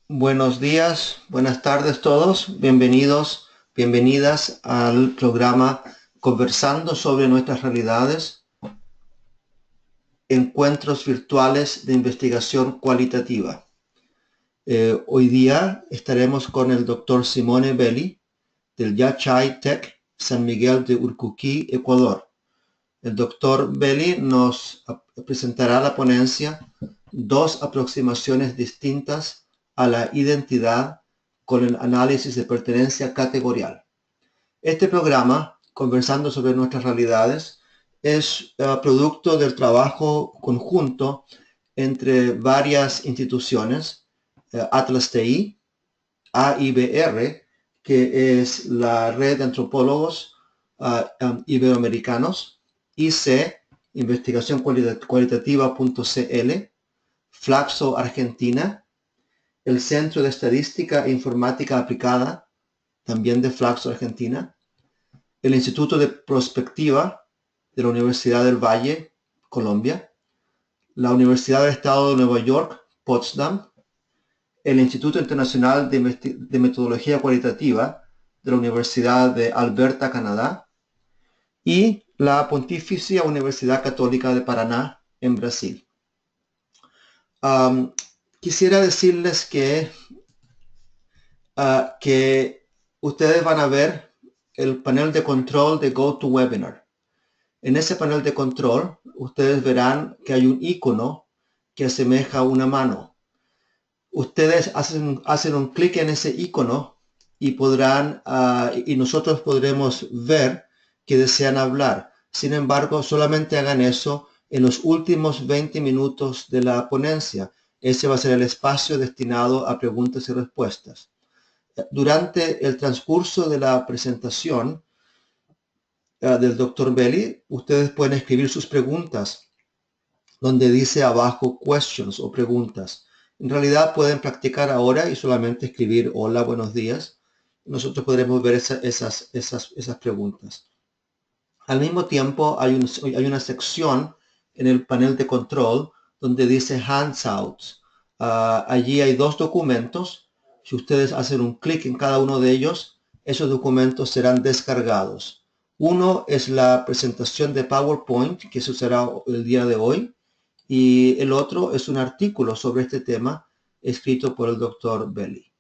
Buenos días, buenas tardes todos. Bienvenidos, bienvenidas al programa Conversando sobre nuestras realidades, encuentros virtuales de investigación cualitativa. Hoy día estaremos con el doctor Simone Belli del Yachay Tech San Miguel de Urcuquí, Ecuador. El doctor Belli nos presentará la ponencia Dos aproximaciones distintas a la identidad con el análisis de pertenencia categorial. Este programa, Conversando sobre nuestras realidades, es producto del trabajo conjunto entre varias instituciones, Atlas TI, AIBR, que es la red de antropólogos iberoamericanos, IC, investigación cualitativa.cl, Flaxo Argentina, el Centro de Estadística e Informática Aplicada, también de Flaxo Argentina, el Instituto de Prospectiva de la Universidad del Valle, Colombia, la Universidad del Estado de Nueva York, Potsdam, el Instituto Internacional de Metodología Cualitativa de la Universidad de Alberta, Canadá, y la Pontificia Universidad Católica de Paraná, en Brasil. Quisiera decirles que ustedes van a ver el panel de control de GoToWebinar. En ese panel de control, ustedes verán que hay un icono que asemeja a una mano. Ustedes hacen un clic en ese icono y podrán, y nosotros podremos ver que desean hablar. Sin embargo, solamente hagan eso en los últimos 20 minutos de la ponencia. Ese va a ser el espacio destinado a preguntas y respuestas. Durante el transcurso de la presentación del Dr. Belli, ustedes pueden escribir sus preguntas donde dice abajo questions o preguntas. En realidad pueden practicar ahora y solamente escribir hola, buenos días. Nosotros podremos ver esas preguntas. Al mismo tiempo hay una sección en el panel de control donde dice handouts. Allí hay dos documentos. Si ustedes hacen un clic en cada uno de ellos, esos documentos serán descargados. Uno es la presentación de PowerPoint que se usará el día de hoy y el otro es un artículo sobre este tema escrito por el doctor Belli.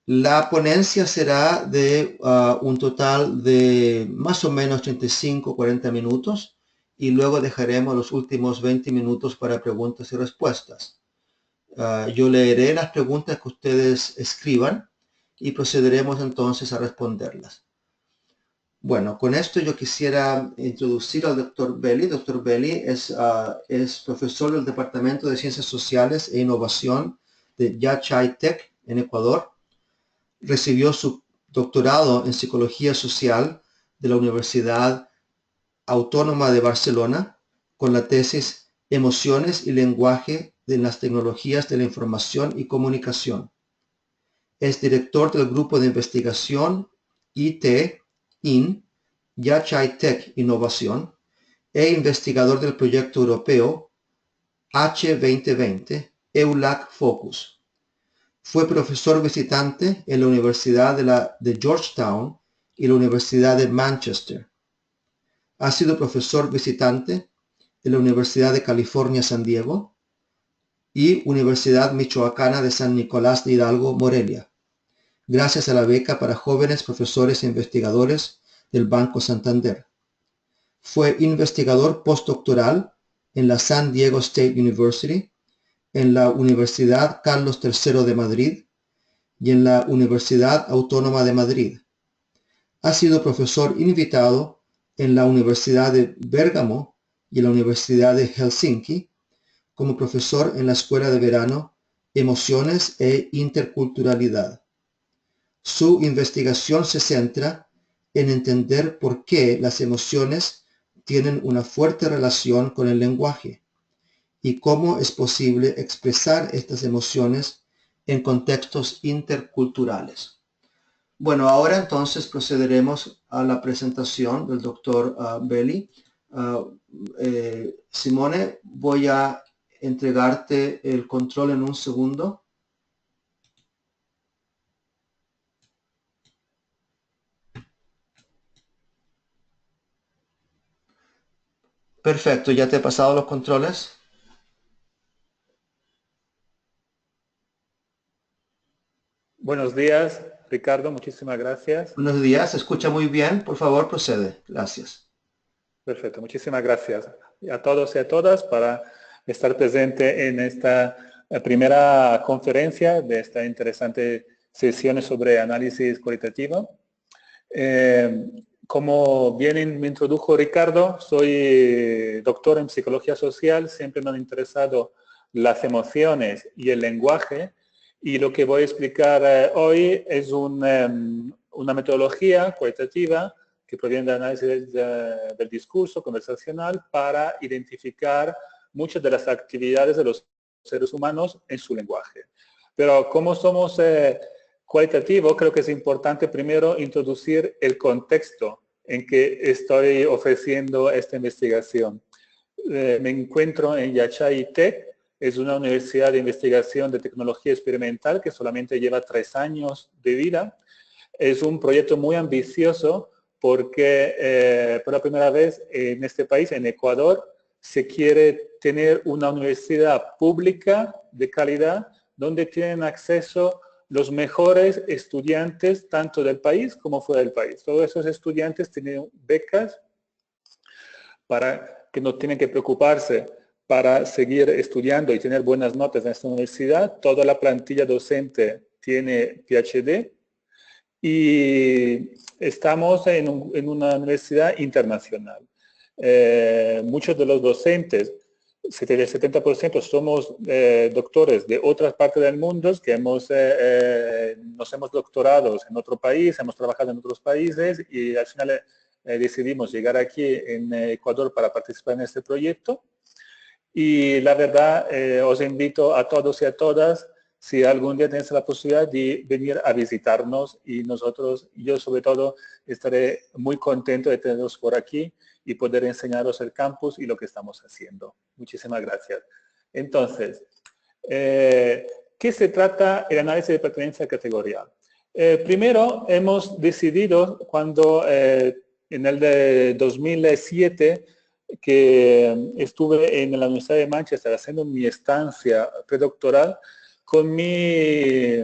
La ponencia será de un total de más o menos 35-40 minutos y luego dejaremos los últimos 20 minutos para preguntas y respuestas. Yo leeré las preguntas que ustedes escriban y procederemos entonces a responderlas. Bueno, con esto yo quisiera introducir al doctor Belli. Doctor Belli es profesor del Departamento de Ciencias Sociales e Innovación de Yachay Tech en Ecuador. Recibió su doctorado en Psicología Social de la Universidad Autónoma de Barcelona con la tesis Emociones y Lenguaje en las Tecnologías de la Información y Comunicación. Es director del grupo de investigación IT-IN, Yachay Tech Innovación, e investigador del proyecto europeo H2020, EULAC Focus. Fue profesor visitante en la Universidad de Georgetown y la Universidad de Manchester. Ha sido profesor visitante en la Universidad de California, San Diego y Universidad Michoacana de San Nicolás de Hidalgo, Morelia, gracias a la beca para jóvenes profesores e investigadores del Banco Santander. Fue investigador postdoctoral en la San Diego State University, en la Universidad Carlos III de Madrid y en la Universidad Autónoma de Madrid. Ha sido profesor invitado en la Universidad de Bérgamo y en la Universidad de Helsinki, como profesor en la Escuela de Verano Emociones e Interculturalidad. Su investigación se centra en entender por qué las emociones tienen una fuerte relación con el lenguaje y cómo es posible expresar estas emociones en contextos interculturales. Bueno, ahora entonces procederemos a la presentación del doctor Belli. Simone, voy a entregarte el control en un segundo. Perfecto, ya te he pasado los controles. Buenos días, Ricardo, muchísimas gracias. Buenos días, se escucha muy bien. Por favor, procede. Gracias. Perfecto, muchísimas gracias a todos y a todas para estar presente en esta primera conferencia de esta interesante sesión sobre análisis cualitativo. Como bien me introdujo Ricardo, soy doctor en psicología social, siempre me han interesado las emociones y el lenguaje, y lo que voy a explicar hoy es una metodología cualitativa que proviene del análisis del discurso conversacional para identificar muchas de las actividades de los seres humanos en su lenguaje. Pero como somos cualitativo, creo que es importante primero introducir el contexto en que estoy ofreciendo esta investigación. Me encuentro en Yachai Tech, es una universidad de investigación de tecnología experimental que solamente lleva 3 años de vida. Es un proyecto muy ambicioso porque por la primera vez en este país, en Ecuador, se quiere tener una universidad pública de calidad donde tienen acceso los mejores estudiantes tanto del país como fuera del país. Todos esos estudiantes tienen becas para que no tienen que preocuparse para seguir estudiando y tener buenas notas en esta universidad. Toda la plantilla docente tiene PhD y estamos en una universidad internacional. Muchos de los docentes, el 70% somos doctores de otras partes del mundo que nos hemos doctorado en otro país, hemos trabajado en otros países y al final decidimos llegar aquí en Ecuador para participar en este proyecto. Y la verdad, os invito a todos y a todas, si algún día tenéis la posibilidad de venir a visitarnos y nosotros, yo sobre todo, estaré muy contento de teneros por aquí y poder enseñaros el campus y lo que estamos haciendo. Muchísimas gracias. Entonces, ¿qué se trata el análisis de pertenencia categorial? Primero, hemos decidido cuando en el de 2007 que estuve en la Universidad de Manchester haciendo mi estancia predoctoral con mi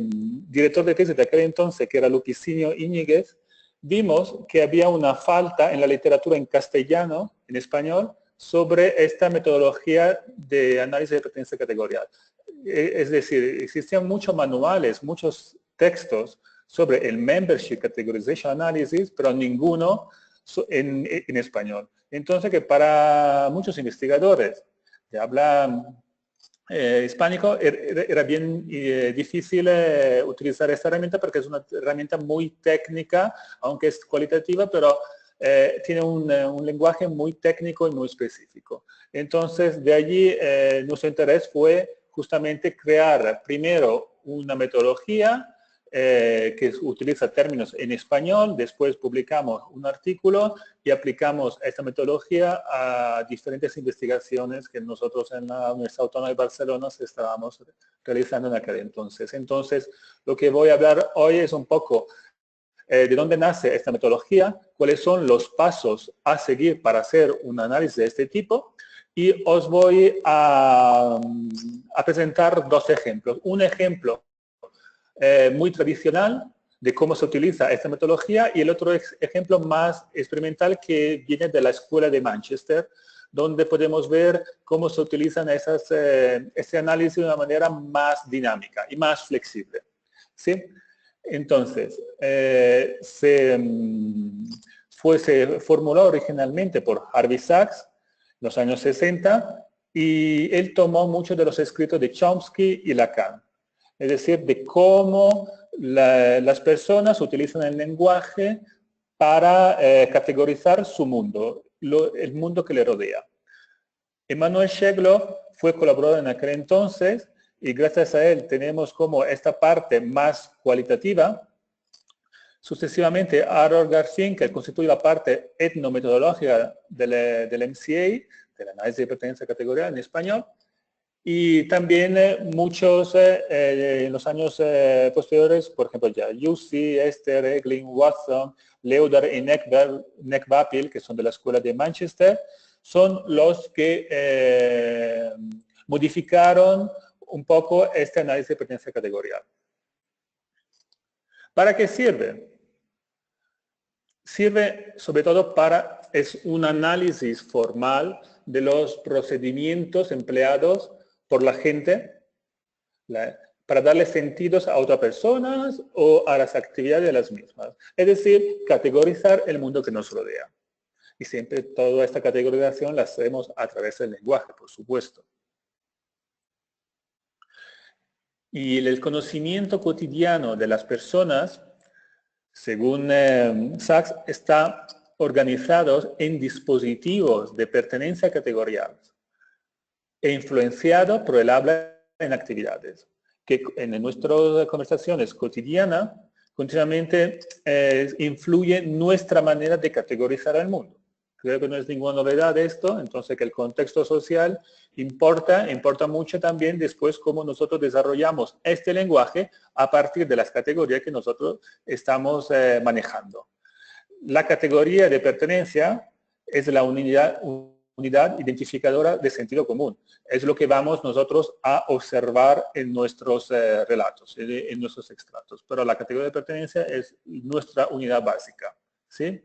director de tesis de aquel entonces, que era Lupicinio Íñiguez, vimos que había una falta en la literatura en castellano, en español, sobre esta metodología de análisis de pertenencia categorial. Es decir, existían muchos manuales, muchos textos sobre el Membership Categorization Analysis, pero ninguno en español. Entonces, que para muchos investigadores de habla hispánico era bien difícil utilizar esta herramienta porque es una herramienta muy técnica, aunque es cualitativa, pero tiene un lenguaje muy técnico y muy específico. Entonces, de allí nuestro interés fue justamente crear primero una metodología que utiliza términos en español, después publicamos un artículo y aplicamos esta metodología a diferentes investigaciones que nosotros en la Universidad Autónoma de Barcelona estábamos realizando en aquel entonces. Entonces, lo que voy a hablar hoy es un poco de dónde nace esta metodología, cuáles son los pasos a seguir para hacer un análisis de este tipo y os voy a presentar 2 ejemplos. Un ejemplo muy tradicional de cómo se utiliza esta metodología y el otro ejemplo más experimental que viene de la Escuela de Manchester, donde podemos ver cómo se utilizan este análisis de una manera más dinámica y más flexible. ¿Sí? Entonces, se formuló originalmente por Harvey Sachs en los años 60 y él tomó muchos de los escritos de Chomsky y Lacan. Es decir, de cómo las personas utilizan el lenguaje para categorizar su mundo, el mundo que le rodea. Emanuel Shegloff fue colaborador en aquel entonces y gracias a él tenemos como esta parte más cualitativa. Sucesivamente, Harold Garcin, que constituye la parte etnometodológica del MCA, del análisis de pertenencia categorial en español, y también muchos en los años posteriores, por ejemplo, ya Jussi, Esther, Eglin, Watson, Leudar y Neck Bapil, que son de la Escuela de Manchester, son los que modificaron un poco este análisis de pertenencia categorial. ¿Para qué sirve? Sirve sobre todo es un análisis formal de los procedimientos empleados por la gente para darle sentidos a otras personas o a las actividades de las mismas. Es decir, categorizar el mundo que nos rodea. Y siempre toda esta categorización la hacemos a través del lenguaje, por supuesto. Y el conocimiento cotidiano de las personas, según Sachs, está organizado en dispositivos de pertenencia categorial e influenciado por el habla en actividades, que en nuestras conversaciones cotidianas continuamente influye nuestra manera de categorizar el mundo. Creo que no es ninguna novedad esto, entonces que el contexto social importa mucho también después cómo nosotros desarrollamos este lenguaje a partir de las categorías que nosotros estamos manejando. La categoría de pertenencia es la unidad identificadora de sentido común. Es lo que vamos nosotros a observar en nuestros relatos, en nuestros extractos. Pero la categoría de pertenencia es nuestra unidad básica, ¿sí?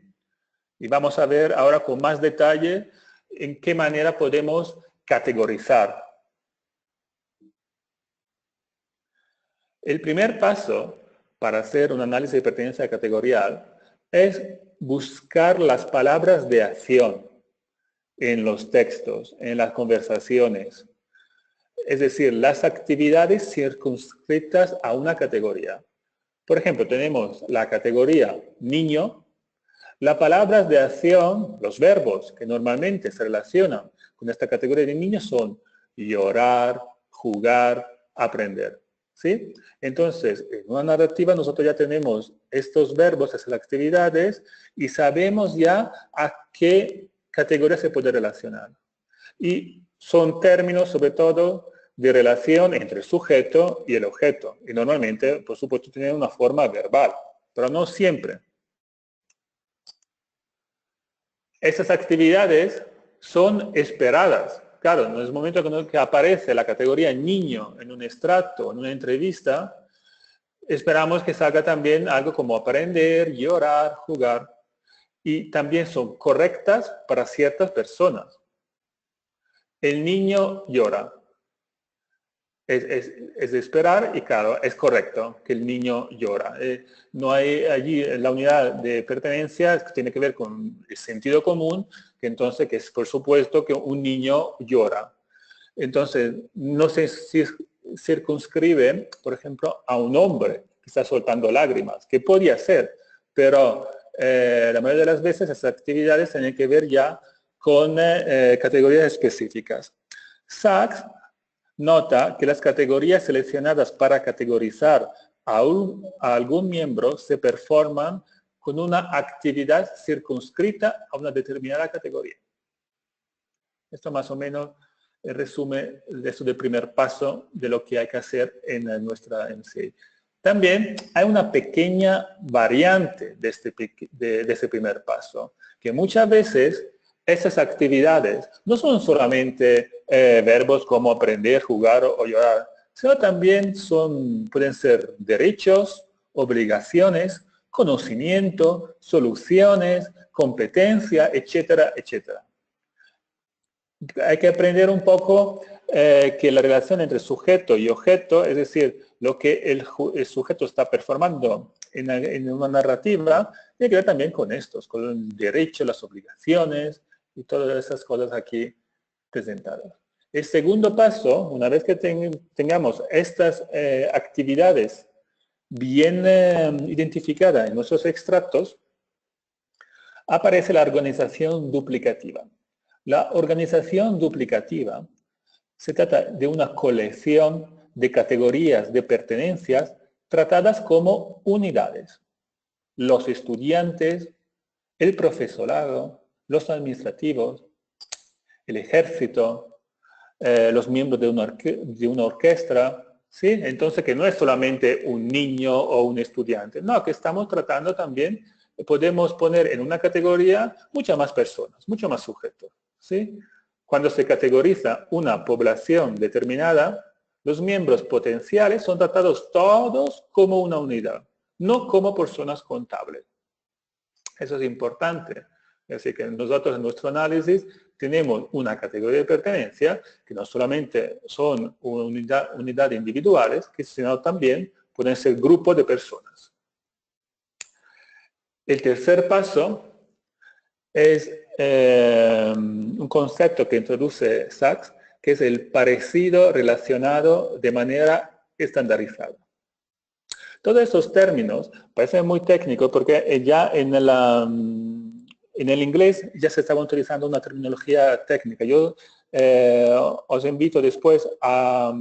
Y vamos a ver ahora con más detalle en qué manera podemos categorizar. El primer paso para hacer un análisis de pertenencia categorial es buscar las palabras de acción en los textos, en las conversaciones. Es decir, las actividades circunscritas a una categoría. Por ejemplo, tenemos la categoría niño. Las palabras de acción, los verbos que normalmente se relacionan con esta categoría de niños son llorar, jugar, aprender. ¿Sí? Entonces, en una narrativa nosotros ya tenemos estos verbos, esas actividades, y sabemos ya a qué categoría se puede relacionar. Y son términos, sobre todo, de relación entre el sujeto y el objeto. Y normalmente, por supuesto, tienen una forma verbal, pero no siempre. Esas actividades son esperadas. Claro, en el momento que aparece la categoría niño en un extracto, en una entrevista, esperamos que salga también algo como aprender, llorar, jugar. Y también son correctas para ciertas personas. El niño llora. Es de esperar y claro, es correcto que el niño llora. No hay allí la unidad de pertenencia que tiene que ver con el sentido común, que entonces que es por supuesto que un niño llora. Entonces, no se circunscribe, por ejemplo, a un hombre que está soltando lágrimas, que podría ser, pero la mayoría de las veces esas actividades tienen que ver ya con categorías específicas. Sachs nota que las categorías seleccionadas para categorizar a algún miembro se performan con una actividad circunscrita a una determinada categoría. Esto más o menos resume esto del primer paso de lo que hay que hacer en nuestra MCI. También hay una pequeña variante de este primer paso, que muchas veces esas actividades no son solamente verbos como aprender, jugar o llorar, sino también pueden ser derechos, obligaciones, conocimiento, soluciones, competencia, etcétera, etcétera. Hay que aprender un poco que la relación entre sujeto y objeto, es decir, lo que el sujeto está performando en una narrativa, tiene que ver también con estos, con el derecho, las obligaciones y todas esas cosas aquí presentadas. El segundo paso, una vez que tengamos estas actividades bien identificadas en nuestros extractos, aparece la organización duplicativa. La organización duplicativa se trata de una colección de categorías de pertenencias tratadas como unidades. Los estudiantes, el profesorado, los administrativos, el ejército, los miembros de una orquesta, ¿sí? Entonces que no es solamente un niño o un estudiante, no, que estamos tratando también, podemos poner en una categoría muchas más personas, muchos más sujetos. ¿sí? Cuando se categoriza una población determinada, los miembros potenciales son tratados todos como una unidad, no como personas contables. Eso es importante. Así que nosotros en nuestro análisis tenemos una categoría de pertenencia que no solamente son unidades individuales, sino también pueden ser grupos de personas. El tercer paso es un concepto que introduce Sachs, que es el parecido relacionado de manera estandarizada. Todos esos términos parecen muy técnicos porque ya en el inglés ya se estaba utilizando una terminología técnica. Yo os invito después a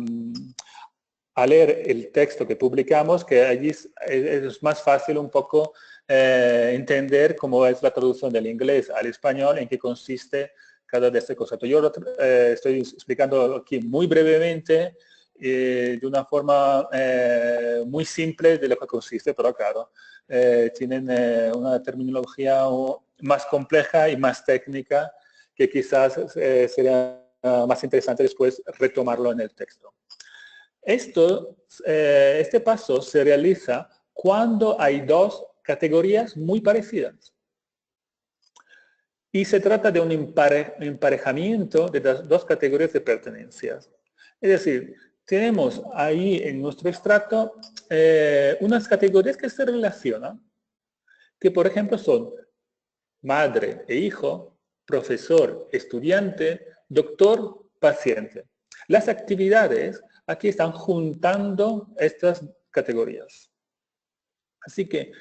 leer el texto que publicamos, que allí es más fácil un poco entender cómo es la traducción del inglés al español, en qué consiste cada de estos conceptos. Yo estoy explicando aquí muy brevemente, de una forma muy simple de lo que consiste, pero claro, tienen una terminología más compleja y más técnica que quizás sería más interesante después retomarlo en el texto. Este paso se realiza cuando hay dos categorías muy parecidas. Y se trata de un emparejamiento de las dos categorías de pertenencias. Es decir, tenemos ahí en nuestro extracto unas categorías que se relacionan, que por ejemplo son madre e hijo, profesor, estudiante, doctor, paciente. Las actividades aquí están juntando estas categorías. Así que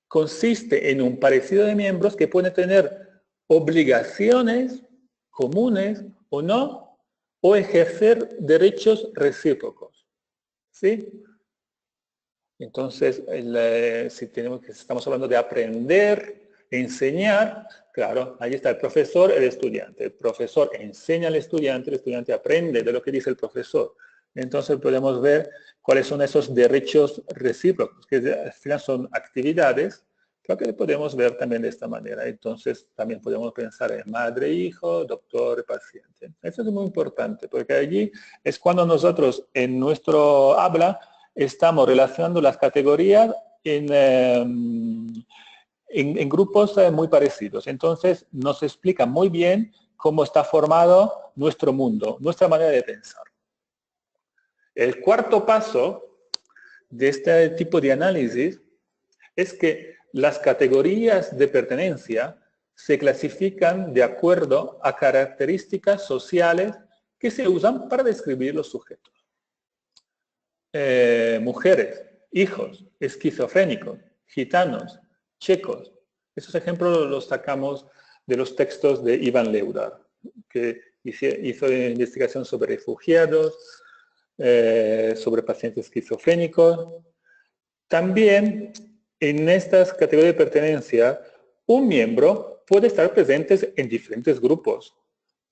consiste en un parecido de miembros que pueden tener obligaciones comunes o no, o ejercer derechos recíprocos. ¿Sí? Entonces, si estamos hablando de aprender, enseñar, claro, ahí está el profesor, el estudiante. El profesor enseña al estudiante, el estudiante aprende de lo que dice el profesor. Entonces podemos ver cuáles son esos derechos recíprocos, que al final son actividades, pero que podemos ver también de esta manera. Entonces también podemos pensar en madre, hijo, doctor, paciente. Eso es muy importante, porque allí es cuando nosotros en nuestro habla estamos relacionando las categorías en grupos muy parecidos. Entonces nos explica muy bien cómo está formado nuestro mundo, nuestra manera de pensar. El cuarto paso de este tipo de análisis es que las categorías de pertenencia se clasifican de acuerdo a características sociales que se usan para describir los sujetos. Mujeres, hijos, esquizofrénicos, gitanos, checos. Esos ejemplos los sacamos de los textos de Ivan Leudar, que hizo investigación sobre refugiados, sobre pacientes esquizofrénicos. También en estas categorías de pertenencia, un miembro puede estar presente en diferentes grupos.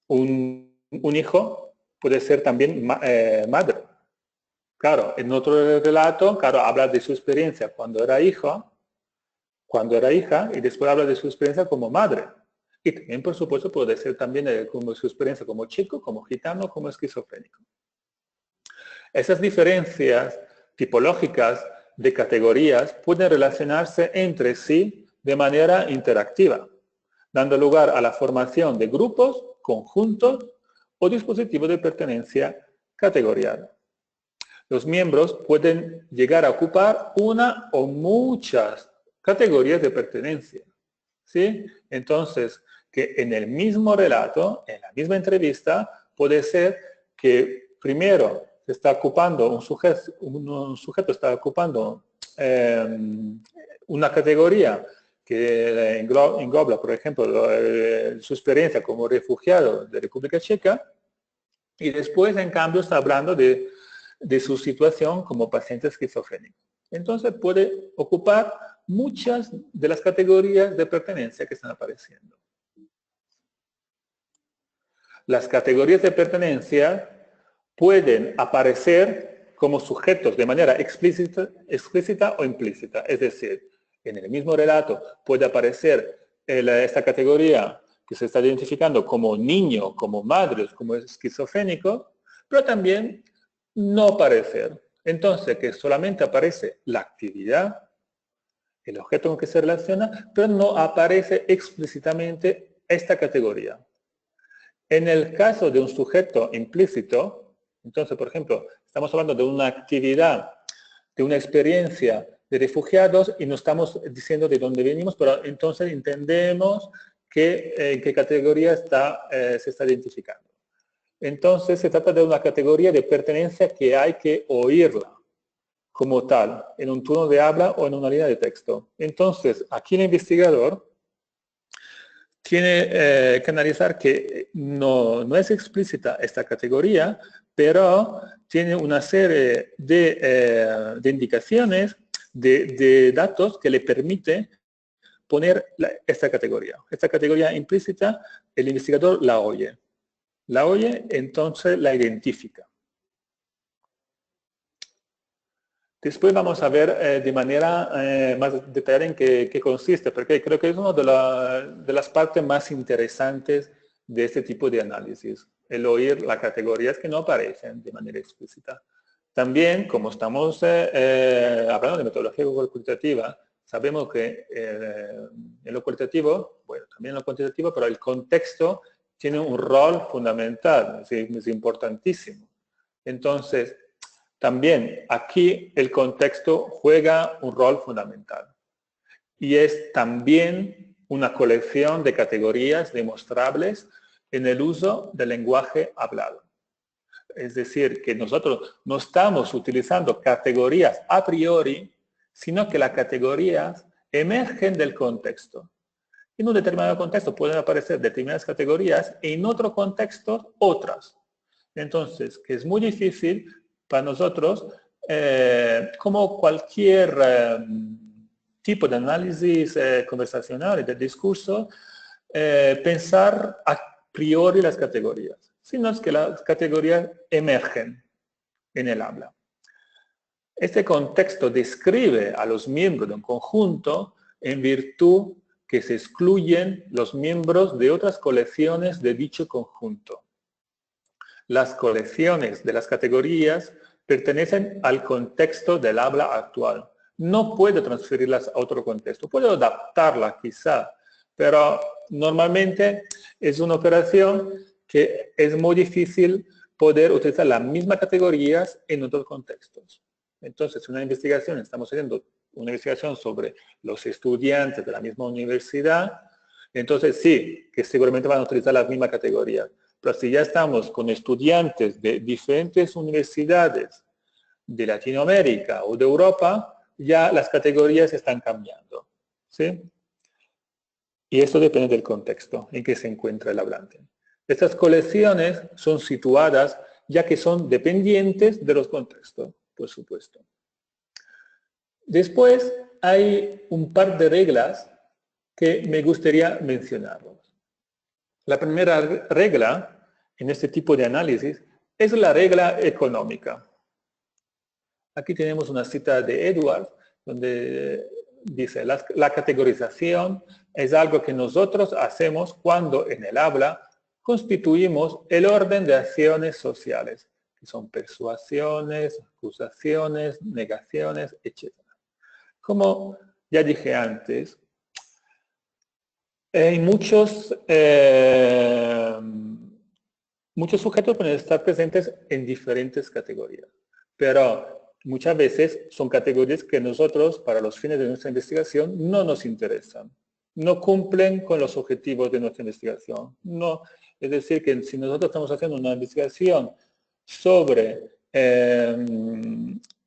Un hijo puede ser también madre. Claro, en otro relato, claro, habla de su experiencia cuando era hijo, cuando era hija, y después habla de su experiencia como madre. Y también, por supuesto, puede ser también como su experiencia como chico, como gitano, como esquizofrénico. Esas diferencias tipológicas de categorías pueden relacionarse entre sí de manera interactiva, dando lugar a la formación de grupos, conjuntos o dispositivos de pertenencia categorial. Los miembros pueden llegar a ocupar una o muchas categorías de pertenencia. ¿Sí? Entonces, que en el mismo relato, en la misma entrevista, puede ser que primero se está ocupando un sujeto está ocupando una categoría que engloba, por ejemplo, su experiencia como refugiado de República Checa, y después, en cambio, está hablando de su situación como paciente esquizofrénico. Entonces puede ocupar muchas de las categorías de pertenencia que están apareciendo. Las categorías de pertenencia pueden aparecer como sujetos de manera explícita o implícita. Es decir, en el mismo relato puede aparecer esta categoría que se está identificando como niño, como madre, como esquizofrénico, pero también no parecer. Entonces, que solamente aparece la actividad, el objeto con que se relaciona, pero no aparece explícitamente esta categoría. En el caso de un sujeto implícito, entonces, por ejemplo, estamos hablando de una actividad, de una experiencia de refugiados y no estamos diciendo de dónde venimos, pero entonces entendemos en qué categoría se está identificando. Entonces, se trata de una categoría de pertenencia que hay que oírla como tal, en un turno de habla o en una línea de texto. Entonces, aquí el investigador tiene que analizar que no es explícita esta categoría, pero tiene una serie de indicaciones, de datos que le permite poner esta categoría. Esta categoría implícita, el investigador la oye. La oye, entonces la identifica. Después vamos a ver de manera más detallada en qué consiste, porque creo que es una de las partes más interesantes de este tipo de análisis, el oír las categorías que no aparecen de manera explícita. También, como estamos hablando de metodología cualitativa, sabemos que en lo cualitativo, bueno, también en lo cuantitativo, pero el contexto tiene un rol fundamental, es importantísimo. Entonces, también aquí el contexto juega un rol fundamental y es también una colección de categorías demostrables en el uso del lenguaje hablado. Es decir, que nosotros no estamos utilizando categorías a priori, sino que las categorías emergen del contexto. En un determinado contexto pueden aparecer determinadas categorías y en otro contexto otras. Entonces, que es muy difícil para nosotros, como cualquier tipo de análisis conversacional y de discurso, pensar a priori las categorías, sino que las categorías emergen en el habla. Este contexto describe a los miembros de un conjunto en virtud que se excluyen los miembros de otras colecciones de dicho conjunto. Las colecciones de las categorías pertenecen al contexto del habla actual. No puedo transferirlas a otro contexto. Puedo adaptarlas quizá, pero normalmente es una operación que es muy difícil poder utilizar las mismas categorías en otros contextos. Entonces, una investigación, estamos haciendo una investigación sobre los estudiantes de la misma universidad, entonces sí, que seguramente van a utilizar las mismas categorías. Pero si ya estamos con estudiantes de diferentes universidades de Latinoamérica o de Europa, ya las categorías están cambiando. ¿Sí? Y eso depende del contexto en que se encuentra el hablante. Estas colecciones son situadas ya que son dependientes de los contextos, por supuesto. Después hay un par de reglas que me gustaría mencionarlos. La primera regla en este tipo de análisis es la regla económica. Aquí tenemos una cita de Edwards, donde dice, la categorización es algo que nosotros hacemos cuando en el habla constituimos el orden de acciones sociales, que son persuasiones, acusaciones, negaciones, etc. Como ya dije antes, hay muchos sujetos pueden estar presentes en diferentes categorías, pero muchas veces son categorías que nosotros, para los fines de nuestra investigación, no nos interesan. No cumplen con los objetivos de nuestra investigación. No, es decir, que si nosotros estamos haciendo una investigación sobre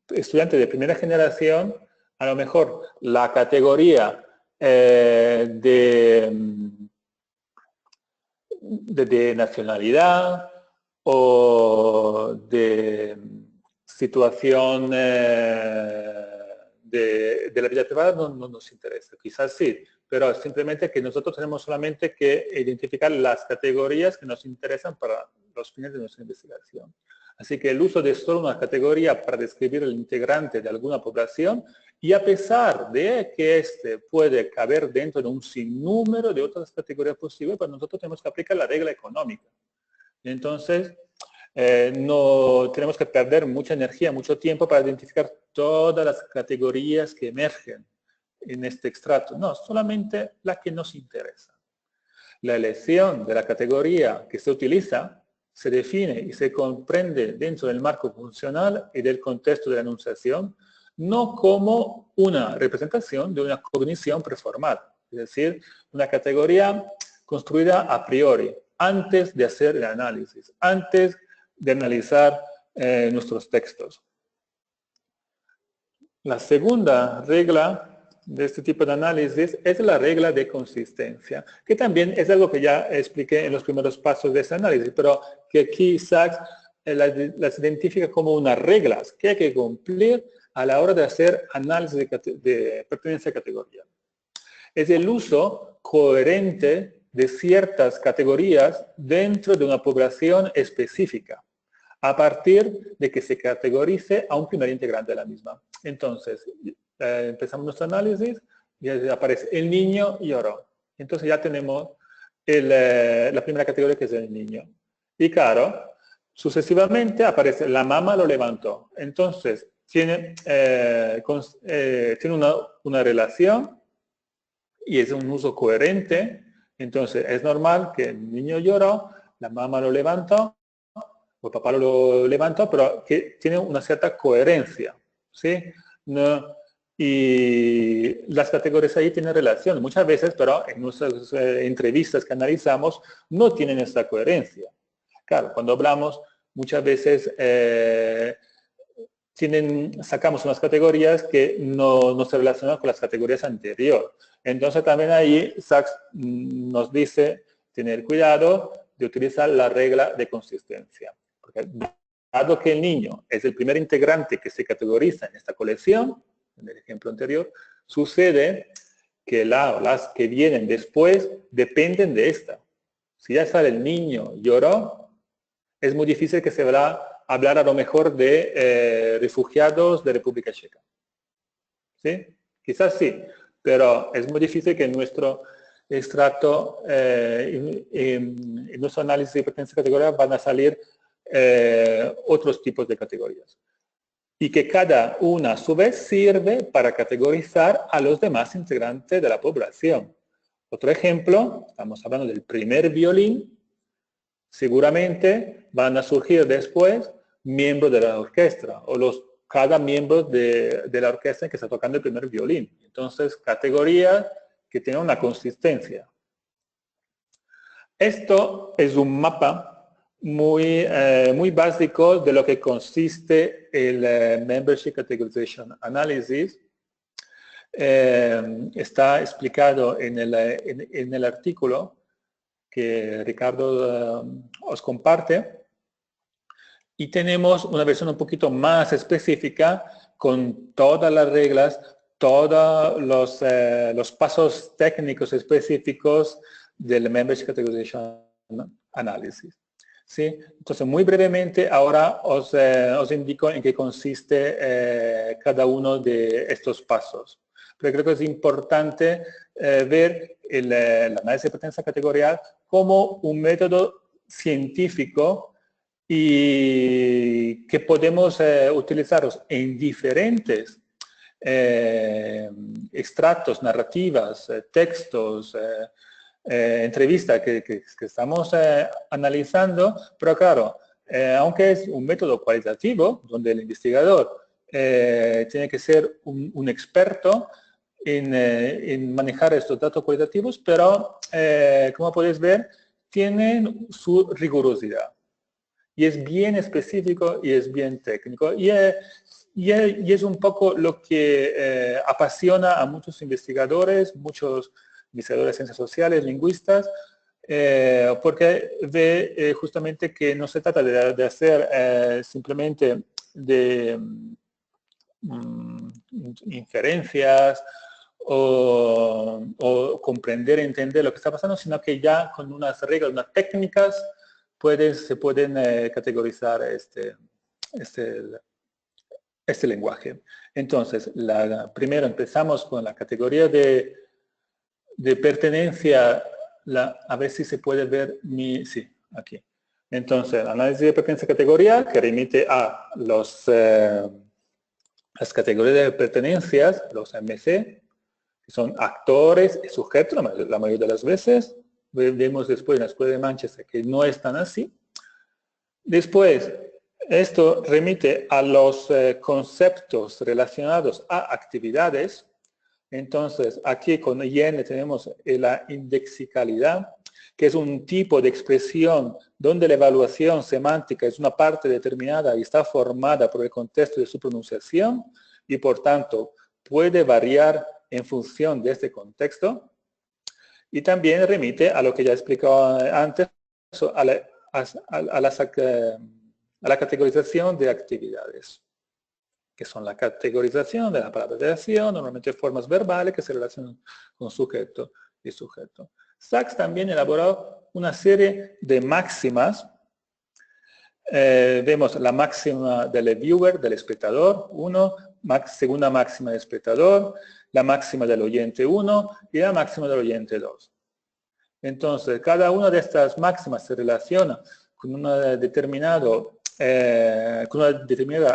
estudiantes de primera generación, a lo mejor la categoría de nacionalidad o de situación de la vida privada no nos interesa. Quizás sí, pero simplemente que nosotros tenemos solamente que identificar las categorías que nos interesan para los fines de nuestra investigación. Así que el uso de solo una categoría para describir el integrante de alguna población, y a pesar de que este puede caber dentro de un sinnúmero de otras categorías posibles, pues nosotros tenemos que aplicar la regla económica. Entonces, no tenemos que perder mucha energía, mucho tiempo para identificar todas las categorías que emergen en este extracto. No, solamente las que nos interesan. La elección de la categoría que se utiliza se define y se comprende dentro del marco funcional y del contexto de la enunciación, no como una representación de una cognición preformada, es decir, una categoría construida a priori, antes de hacer el análisis, antes de analizar nuestros textos. La segunda regla de este tipo de análisis es la regla de consistencia, que también es algo que ya expliqué en los primeros pasos de ese análisis, pero que aquí Sachs las identifica como unas reglas que hay que cumplir a la hora de hacer análisis de pertenencia a categoría. Es el uso coherente de ciertas categorías dentro de una población específica, a partir de que se categorice a un primer integrante de la misma. Entonces, empezamos nuestro análisis y aparece el niño lloró. Entonces ya tenemos la primera categoría, que es el niño. Y claro, sucesivamente aparece la mamá lo levantó. Entonces, tiene una relación y es un uso coherente. Entonces, es normal que el niño lloró, la mamá lo levantó, o el papá lo levantó, pero que tiene una cierta coherencia, ¿sí? No, y las categorías ahí tienen relación. Muchas veces, pero en nuestras entrevistas que analizamos, no tienen esta coherencia. Claro, cuando hablamos, muchas veces sacamos unas categorías que no se relacionan con las categorías anteriores. Entonces también ahí Sachs nos dice tener cuidado de utilizar la regla de consistencia. Porque dado que el niño es el primer integrante que se categoriza en esta colección, en el ejemplo anterior, sucede que las que vienen después dependen de esta. Si ya sale el niño lloró, es muy difícil que se vaya a hablar a lo mejor de refugiados de República Checa. ¿Sí? Quizás sí, pero es muy difícil que en nuestro extracto, en nuestro análisis de pertenencia a categoría van a salir otros tipos de categorías. Y que cada una a su vez sirve para categorizar a los demás integrantes de la población. Otro ejemplo, estamos hablando del primer violín. Seguramente van a surgir después miembros de la orquesta o cada miembro de la orquesta que está tocando el primer violín. Entonces, categorías que tienen una consistencia. Esto es un mapa muy básico de lo que consiste el Membership Categorization Analysis. Está explicado en el artículo que Ricardo os comparte, y tenemos una versión un poquito más específica con todas las reglas, todos los pasos técnicos específicos del Membership Categorization Analysis. ¿Sí? Entonces, muy brevemente, ahora os indico en qué consiste cada uno de estos pasos. Pero creo que es importante ver el análisis de pertenencia categorial como un método científico y que podemos utilizarlos en diferentes extractos, narrativas, textos, entrevistas que estamos analizando, pero claro, aunque es un método cualitativo, donde el investigador tiene que ser un experto en manejar estos datos cualitativos, pero como podéis ver, tienen su rigurosidad. Y es bien específico y es bien técnico. Y es un poco lo que apasiona a muchos investigadores, muchos investigadores de ciencias sociales, lingüistas, porque ve justamente que no se trata de hacer simplemente de inferencias o comprender, entender lo que está pasando, sino que ya con unas reglas, unas técnicas, se pueden categorizar este lenguaje. Entonces, primero empezamos con la categoría de pertenencia, a ver si se puede ver sí, aquí. Entonces, análisis de pertenencia categorial que remite a las categorías de pertenencias, los MC, que son actores y sujetos, la mayoría de las veces. Vemos después en la escuela de Manchester que no es tan así. Después, esto remite a los conceptos relacionados a actividades. Entonces, aquí con IN tenemos la indexicalidad, que es un tipo de expresión donde la evaluación semántica es una parte determinada y está formada por el contexto de su pronunciación y, por tanto, puede variar en función de este contexto. Y también remite a lo que ya he explicado antes, a la categorización de actividades, que son la categorización de la palabra de acción, normalmente formas verbales que se relacionan con sujeto y sujeto. Sachs también elaboró una serie de máximas. Vemos la máxima del viewer, del espectador 1, segunda máxima del espectador, la máxima del oyente 1 y la máxima del oyente 2. Entonces, cada una de estas máximas se relaciona con una determinada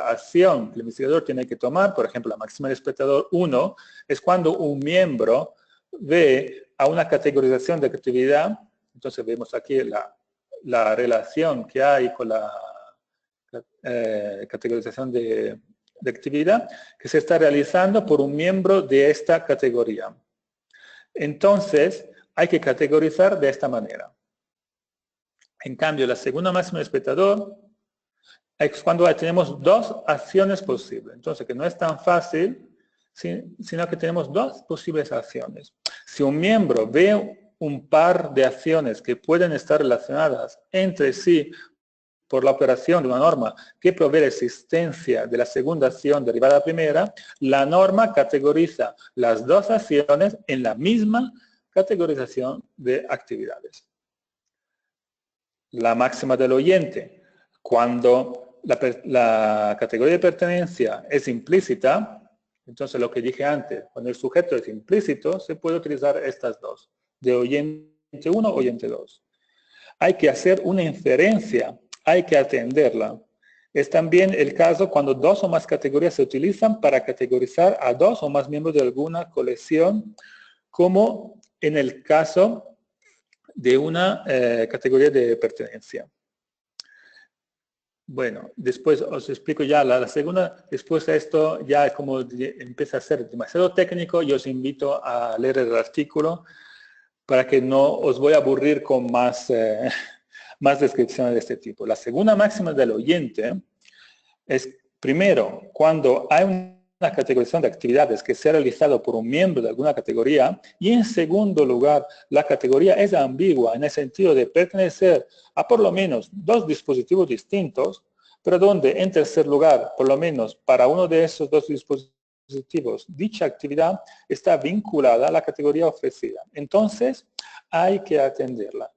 acción que el investigador tiene que tomar. Por ejemplo, la máxima del espectador 1 es cuando un miembro ve a una categorización de actividad. Entonces vemos aquí la relación que hay con la categorización de actividad que se está realizando por un miembro de esta categoría. Entonces, hay que categorizar de esta manera. En cambio, la segunda máxima del espectador es cuando tenemos dos acciones posibles. Entonces, que no es tan fácil, sino que tenemos dos posibles acciones. Si un miembro ve un par de acciones que pueden estar relacionadas entre sí por la operación de una norma que provee la existencia de la segunda acción derivada de la primera, la norma categoriza las dos acciones en la misma categorización de actividades. La máxima del oyente. Cuando la categoría de pertenencia es implícita, entonces lo que dije antes, cuando el sujeto es implícito, se puede utilizar estas dos, de oyente 1, oyente 2. Hay que hacer una inferencia, hay que atenderla. Es también el caso cuando dos o más categorías se utilizan para categorizar a dos o más miembros de alguna colección, como en el caso de una categoría de pertenencia. Bueno, después os explico ya la segunda. Después de esto ya como empieza a ser demasiado técnico, yo os invito a leer el artículo para que no os voy a aburrir con más descripciones de este tipo. La segunda máxima del oyente es, primero, cuando hay una categorización de actividades que se ha realizado por un miembro de alguna categoría, y en segundo lugar, la categoría es ambigua en el sentido de pertenecer a por lo menos dos dispositivos distintos, pero donde, en tercer lugar, por lo menos para uno de esos dos dispositivos, dicha actividad está vinculada a la categoría ofrecida. Entonces, hay que atenderla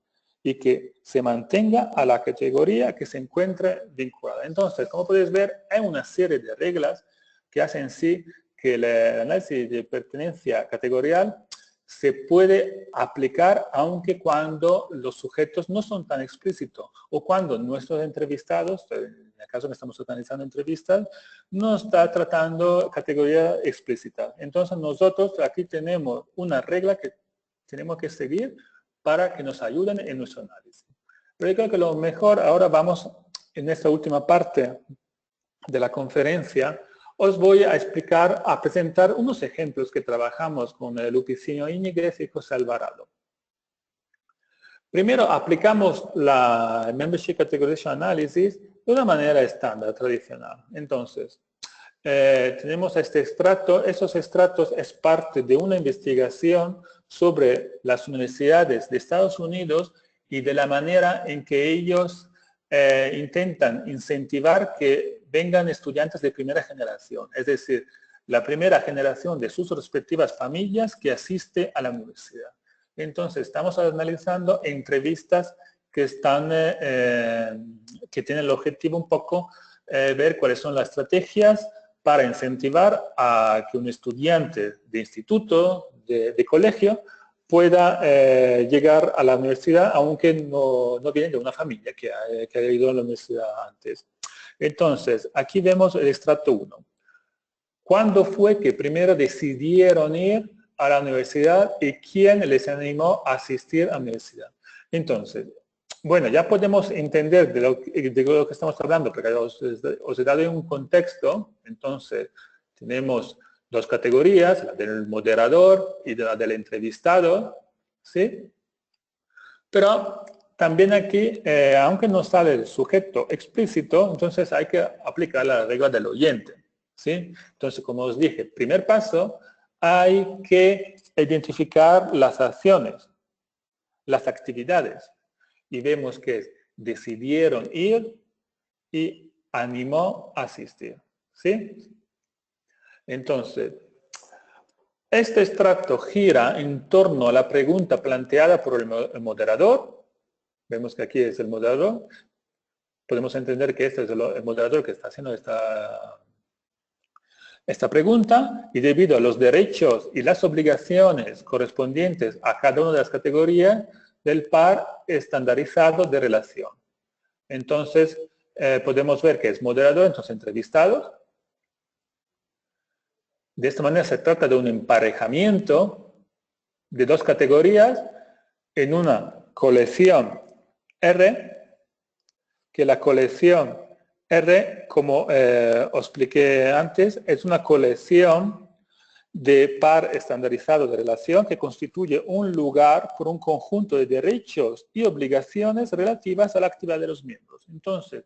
y que se mantenga a la categoría que se encuentre vinculada. Entonces, como podéis ver, hay una serie de reglas que hacen sí que el análisis de pertenencia categorial se puede aplicar aunque cuando los sujetos no son tan explícitos o cuando nuestros entrevistados, en el caso que estamos analizando entrevistas, no está tratando categoría explícita. Entonces nosotros aquí tenemos una regla que tenemos que seguir para que nos ayuden en nuestro análisis. Pero yo creo que lo mejor, ahora vamos en esta última parte de la conferencia, os voy a explicar, a presentar unos ejemplos que trabajamos con Lupicino Íñiguez y José Alvarado. Primero, aplicamos la Membership Categorization Analysis de una manera estándar, tradicional. Entonces, tenemos este extracto. Esos extractos es parte de una investigación sobre las universidades de Estados Unidos y de la manera en que ellos intentan incentivar que vengan estudiantes de primera generación, es decir, la primera generación de sus respectivas familias que asiste a la universidad. Entonces, estamos analizando entrevistas que tienen el objetivo un poco ver cuáles son las estrategias para incentivar a que un estudiante de instituto, de colegio, pueda llegar a la universidad, aunque no viene de una familia que ha ido a la universidad antes. Entonces, aquí vemos el estrato 1. ¿Cuándo fue que primero decidieron ir a la universidad y quién les animó a asistir a la universidad? Entonces, bueno, ya podemos entender de lo que estamos hablando, porque os he dado un contexto. Entonces, tenemos dos categorías, la del moderador y la del entrevistado, ¿sí? Pero también aquí, aunque no sale el sujeto explícito, entonces hay que aplicar la regla del oyente, ¿sí? Entonces, como os dije, primer paso, hay que identificar las acciones, las actividades. Y vemos que decidieron ir y animó a asistir, ¿sí? Entonces, este extracto gira en torno a la pregunta planteada por el moderador. Vemos que aquí es el moderador. Podemos entender que este es el moderador que está haciendo esta pregunta, y debido a los derechos y las obligaciones correspondientes a cada una de las categorías del par estandarizado de relación. Entonces, podemos ver que es moderador, entonces entrevistados. De esta manera se trata de un emparejamiento de dos categorías en una colección R, que la colección R, como os expliqué antes, es una colección de par estandarizado de relación que constituye un lugar por un conjunto de derechos y obligaciones relativas a la actividad de los miembros. Entonces,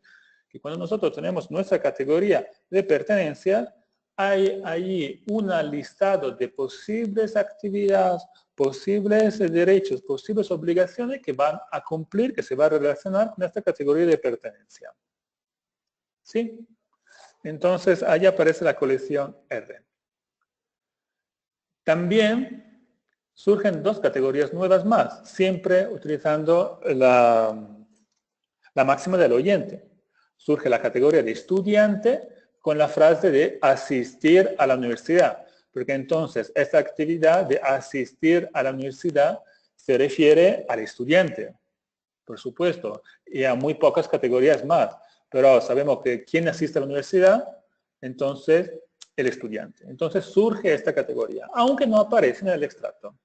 que cuando nosotros tenemos nuestra categoría de pertenencia, hay ahí un listado de posibles actividades, posibles derechos, posibles obligaciones que van a cumplir, que se va a relacionar con esta categoría de pertenencia. ¿Sí? Entonces, ahí aparece la colección R. También surgen dos categorías nuevas más, siempre utilizando la máxima del oyente. Surge la categoría de estudiante con la frase de asistir a la universidad, porque entonces esta actividad de asistir a la universidad se refiere al estudiante, por supuesto, y a muy pocas categorías más, pero sabemos que ¿quién asiste a la universidad? Entonces, el estudiante. Entonces surge esta categoría, aunque no aparece en el extracto.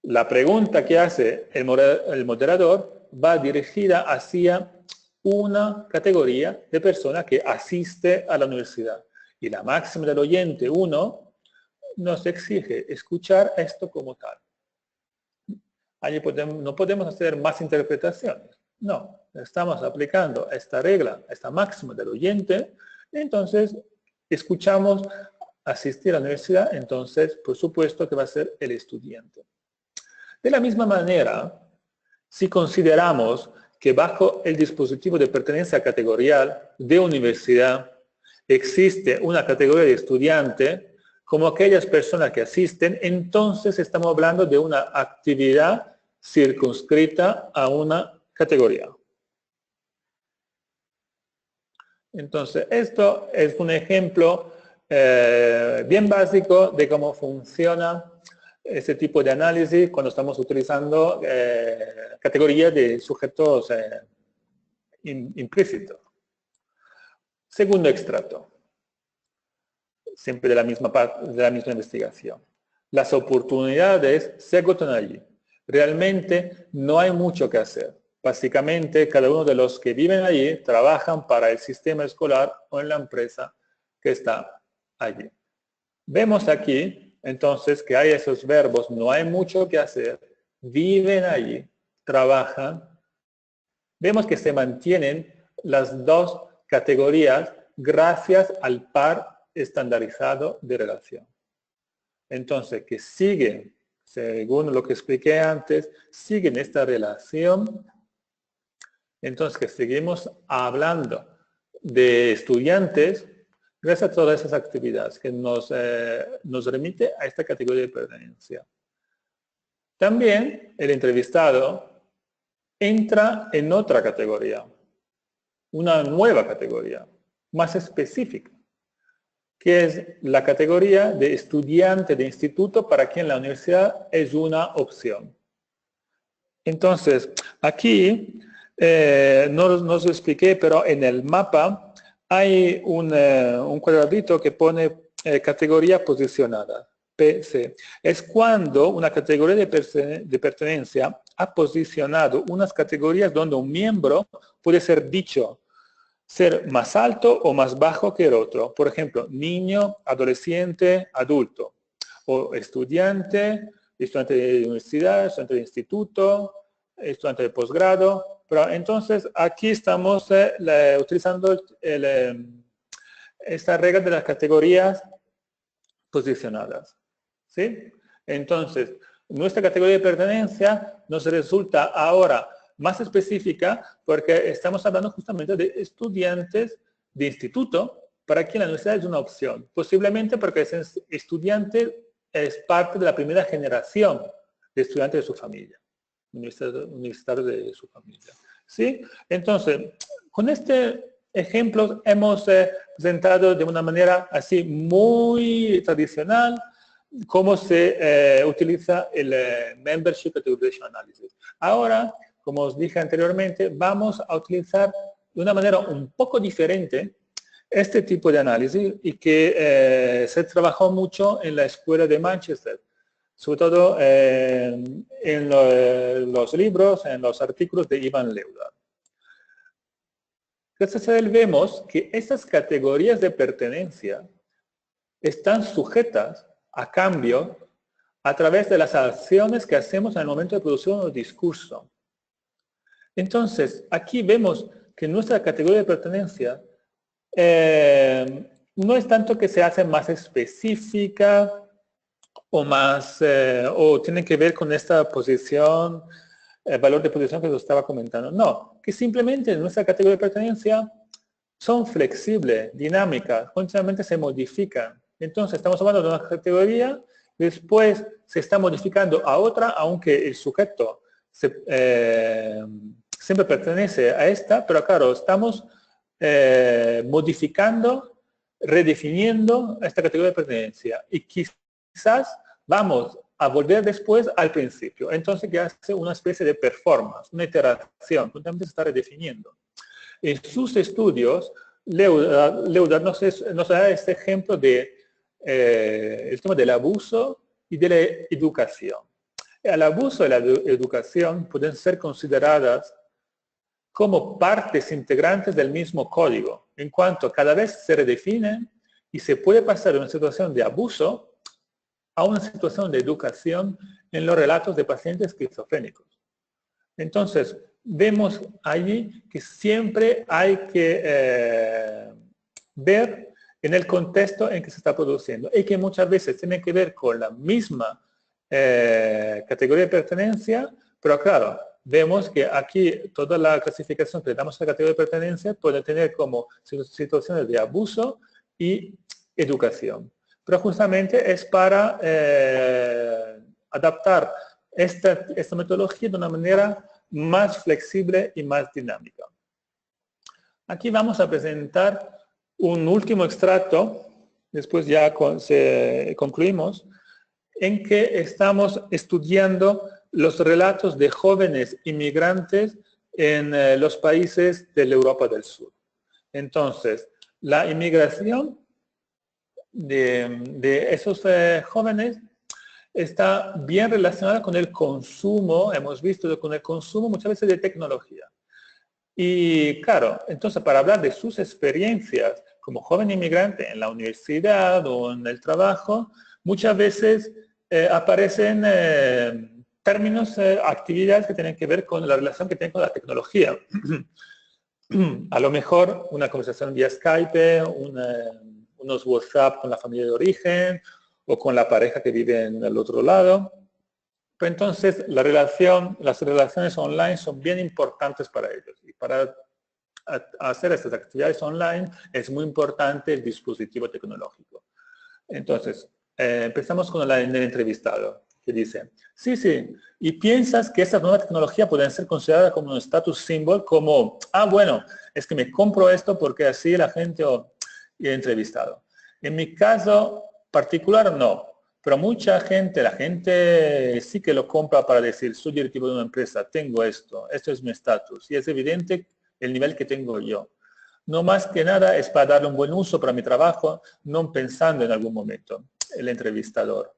La pregunta que hace el moderador va dirigida hacia una categoría de persona que asiste a la universidad. Y la máxima del oyente 1 nos exige escuchar esto como tal. Allí no podemos hacer más interpretaciones. No, estamos aplicando esta regla, esta máxima del oyente. Entonces, escuchamos asistir a la universidad, entonces, por supuesto que va a ser el estudiante. De la misma manera, si consideramos que bajo el dispositivo de pertenencia categorial de universidad existe una categoría de estudiante, como aquellas personas que asisten, entonces estamos hablando de una actividad circunscrita a una categoría. Entonces, esto es un ejemplo bien básico de cómo funciona este tipo de análisis cuando estamos utilizando categorías de sujetos implícitos. Segundo extracto, siempre de la misma investigación. Las oportunidades se agotan allí. Realmente no hay mucho que hacer. Básicamente, cada uno de los que viven allí trabajan para el sistema escolar o en la empresa que está allí. Vemos aquí, entonces, que hay esos verbos, no hay mucho que hacer, viven allí, trabajan. Vemos que se mantienen las dos categorías gracias al par estandarizado de relación. Entonces, que siguen, según lo que expliqué antes, siguen esta relación. Entonces, que seguimos hablando de estudiantes gracias a todas esas actividades que nos remite a esta categoría de pertenencia. También el entrevistado entra en otra categoría. una nueva categoría, más específica, que es la categoría de estudiante de instituto para quien la universidad es una opción. Entonces, aquí, no os lo expliqué, pero en el mapa hay un cuadradito que pone categoría posicionada, PC. Es cuando una categoría de pertenencia ha posicionado unas categorías donde un miembro puede ser dicho ser más alto o más bajo que el otro. Por ejemplo, niño, adolescente, adulto. O estudiante, estudiante de universidad, estudiante de instituto, estudiante de posgrado. Pero entonces aquí estamos utilizando esta regla de las categorías posicionadas. ¿Sí? Entonces, nuestra categoría de pertenencia nos resulta ahora más específica porque estamos hablando justamente de estudiantes de instituto para quien la universidad es una opción. Posiblemente porque ese estudiante es parte de la primera generación de estudiantes de su familia, universitarios de su familia. ¿Sí? Entonces, con este ejemplo hemos presentado de una manera así muy tradicional cómo se utiliza el Membership Categorization Analysis. Ahora, como os dije anteriormente, vamos a utilizar de una manera un poco diferente este tipo de análisis y que se trabajó mucho en la escuela de Manchester, sobre todo en los libros, en los artículos de Ivan Leuda. Gracias a él vemos que estas categorías de pertenencia están sujetas a cambio a través de las acciones que hacemos en el momento de producir un discurso. Entonces, aquí vemos que nuestra categoría de pertenencia no es tanto que se hace más específica o más, o tiene que ver con esta posición, el valor de posición que os estaba comentando. No, que simplemente nuestra categoría de pertenencia son flexibles, dinámicas, continuamente se modifican. Entonces, estamos hablando de una categoría, después se está modificando a otra, aunque el sujeto siempre pertenece a esta, pero claro, estamos modificando, redefiniendo esta categoría de pertenencia. Y quizás vamos a volver después al principio. Entonces, que hace una especie de performance, una iteración, continuamente se está redefiniendo. En sus estudios, Leuda nos da este ejemplo de el tema del abuso y de la educación. El abuso y la educación pueden ser consideradas como partes integrantes del mismo código, en cuanto cada vez se redefinen y se puede pasar de una situación de abuso a una situación de educación en los relatos de pacientes esquizofrénicos. Entonces, vemos allí que siempre hay que ver en el contexto en que se está produciendo y que muchas veces tiene que ver con la misma categoría de pertenencia, pero claro, vemos que aquí toda la clasificación que le damos a la categoría de pertenencia puede tener como situaciones de abuso y educación. Pero justamente es para adaptar esta metodología de una manera más flexible y más dinámica. Aquí vamos a presentar un último extracto, después ya concluimos, en que estamos estudiando los relatos de jóvenes inmigrantes en los países de la Europa del Sur. Entonces, la inmigración de esos jóvenes está bien relacionada con el consumo, hemos visto con el consumo muchas veces de tecnología. Y claro, entonces para hablar de sus experiencias como joven inmigrante en la universidad o en el trabajo, muchas veces aparecen términos, actividades que tienen que ver con la relación que tienen con la tecnología. A lo mejor una conversación vía Skype, unos WhatsApp con la familia de origen, o con la pareja que vive en el otro lado. Pero entonces las relaciones online son bien importantes para ellos. Y para hacer estas actividades online es muy importante el dispositivo tecnológico. Entonces, empezamos con el entrevistado. que dice, sí, sí, y piensas que estas nuevas tecnologías pueden ser consideradas como un status symbol, como, bueno, es que me compro esto porque así la gente y he entrevistado. En mi caso particular, no. Pero mucha gente, la gente sí que lo compra para decir, soy directivo de una empresa, tengo esto es mi estatus. Y es evidente el nivel que tengo yo. No más que nada es para darle un buen uso para mi trabajo, no pensando en algún momento, el entrevistador.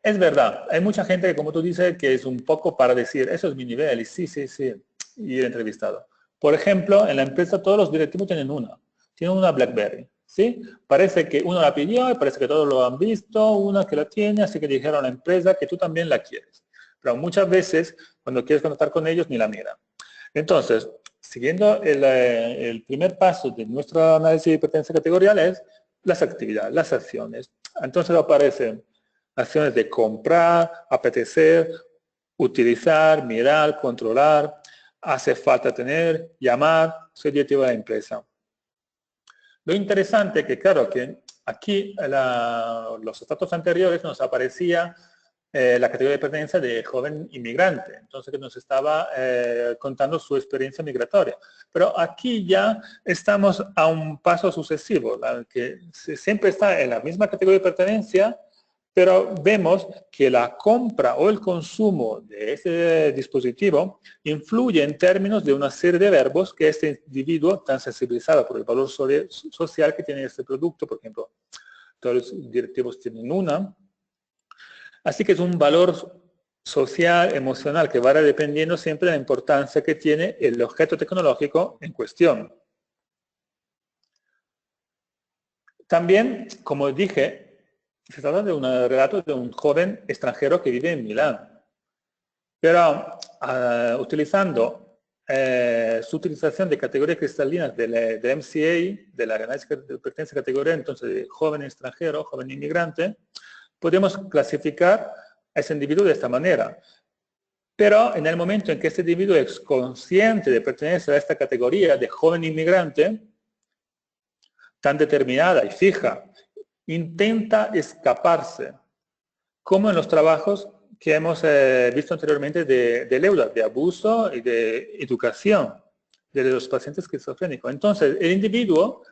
Es verdad, hay mucha gente que, como tú dices, que es un poco para decir, eso es mi nivel, y sí, sí, sí, y el entrevistado. Por ejemplo, en la empresa todos los directivos tienen una BlackBerry, ¿sí? Parece que uno la pidió y parece que todos lo han visto, una que la tiene, así que dijeron a la empresa que tú también la quieres. Pero muchas veces, cuando quieres contactar con ellos, ni la miran. Entonces, siguiendo el primer paso de nuestro análisis de pertenencia categorial es las actividades, las acciones. Entonces aparecen acciones de comprar, apetecer, utilizar, mirar, controlar, hace falta tener, llamar, soy directivo de la empresa. Lo interesante es que, claro, que aquí los estatus anteriores nos aparecía la categoría de pertenencia de joven inmigrante, entonces que nos estaba contando su experiencia migratoria. Pero aquí ya estamos a un paso sucesivo, que siempre está en la misma categoría de pertenencia, pero vemos que la compra o el consumo de ese dispositivo influye en términos de una serie de verbos que este individuo, tan sensibilizado por el valor social que tiene este producto, por ejemplo, todos los directivos tienen una, así que es un valor social, emocional, que va dependiendo siempre de la importancia que tiene el objeto tecnológico en cuestión. También, como dije, se trata de un relato de un joven extranjero que vive en Milán. Pero utilizando su utilización de categorías cristalinas del MCA, de la análisis de pertenencia categoría, entonces de joven extranjero, joven inmigrante, podemos clasificar a ese individuo de esta manera. Pero en el momento en que este individuo es consciente de pertenecer a esta categoría de joven inmigrante, tan determinada y fija, intenta escaparse, como en los trabajos que hemos visto anteriormente de Leuda, de abuso y de educación de los pacientes esquizofrénicos. Entonces, el individuo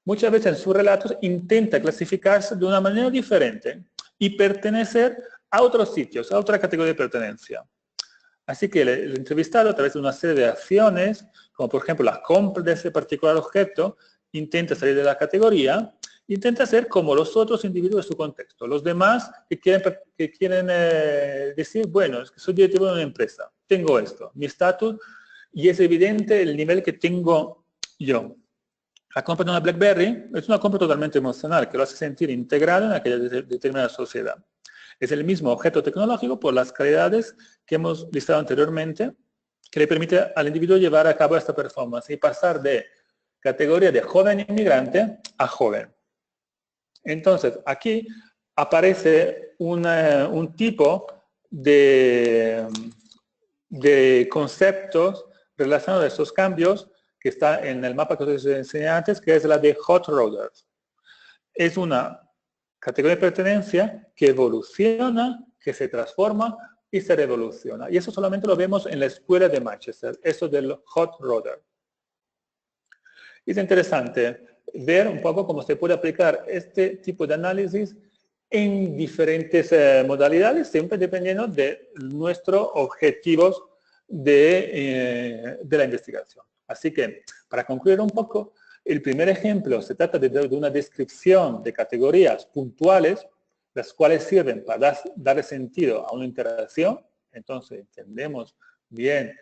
muchas veces en sus relatos intenta clasificarse de una manera diferente y pertenecer a otros sitios, a otra categoría de pertenencia. Así que el entrevistado, a través de una serie de acciones, como por ejemplo la compra de ese particular objeto, intenta salir de la categoría, intenta ser como los otros individuos de su contexto. Los demás que quieren decir, bueno, es que soy directivo de una empresa, tengo esto, mi estatus, y es evidente el nivel que tengo yo. La compra de una BlackBerry es una compra totalmente emocional, que lo hace sentir integrado en aquella determinada sociedad. Es el mismo objeto tecnológico por las calidades que hemos listado anteriormente, que le permite al individuo llevar a cabo esta performance y pasar de categoría de joven inmigrante a joven. Entonces, aquí aparece un tipo de conceptos relacionados a estos cambios que está en el mapa que os enseñé antes, que es la de hot rollers. Es una categoría de pertenencia que evoluciona, que se transforma y se revoluciona. Y eso solamente lo vemos en la escuela de Manchester, eso del hot roller. Es interesante ver un poco cómo se puede aplicar este tipo de análisis en diferentes modalidades, siempre dependiendo de nuestros objetivos de la investigación. Así que, para concluir un poco, el primer ejemplo se trata de una descripción de categorías puntuales, las cuales sirven para darle sentido a una interacción. Entonces, entendemos bien